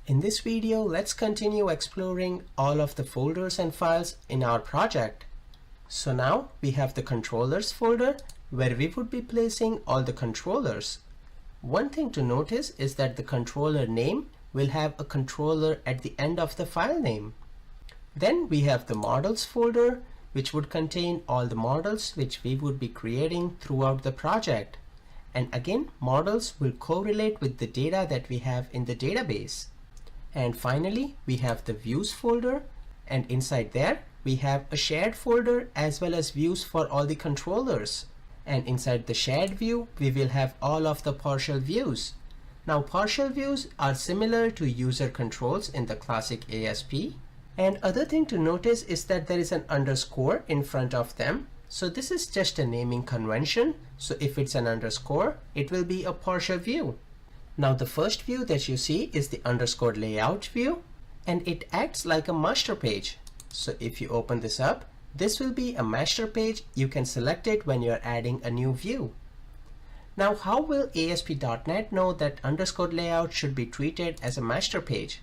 In this video, let's continue exploring all of the folders and files in our project. So now we have the controllers folder where we would be placing all the controllers. One thing to notice is that the controller name will have a controller at the end of the file name. Then we have the models folder, which would contain all the models which we would be creating throughout the project. And again, models will correlate with the data that we have in the database. And finally, we have the views folder, and inside there we have a shared folder as well as views for all the controllers. And inside the shared view, we will have all of the partial views. Now, partial views are similar to user controls in the classic ASP. And other thing to notice is that there is an underscore in front of them. So this is just a naming convention. So if it's an underscore, it will be a partial view. Now the first view that you see is the underscore layout view, and it acts like a master page. So if you open this up, this will be a master page. You can select it when you're adding a new view. Now how will ASP.NET know that underscore layout should be treated as a master page?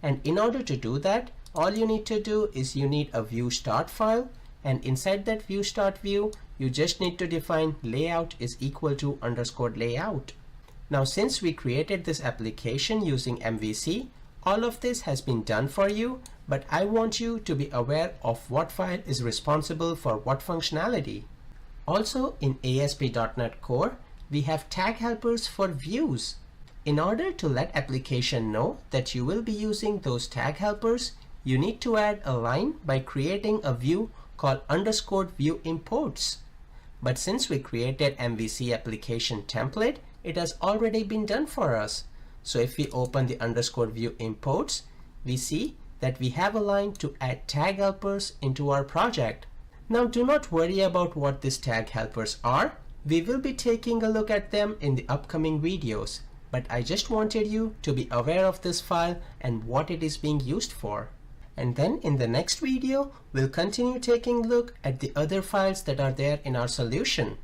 And in order to do that, all you need to do is you need a view start file, and inside that view start view, you just need to define layout is equal to underscore layout. Now, since we created this application using MVC, all of this has been done for you, but I want you to be aware of what file is responsible for what functionality. Also, in ASP.NET Core, we have tag helpers for views. In order to let application know that you will be using those tag helpers, you need to add a line by creating a view called underscore view imports. But since we created MVC application template, it has already been done for us. So if we open the underscore view imports, we see that we have a line to add tag helpers into our project. Now do not worry about what these tag helpers are. We will be taking a look at them in the upcoming videos, but I just wanted you to be aware of this file and what it is being used for. And then in the next video, we'll continue taking a look at the other files that are there in our solution.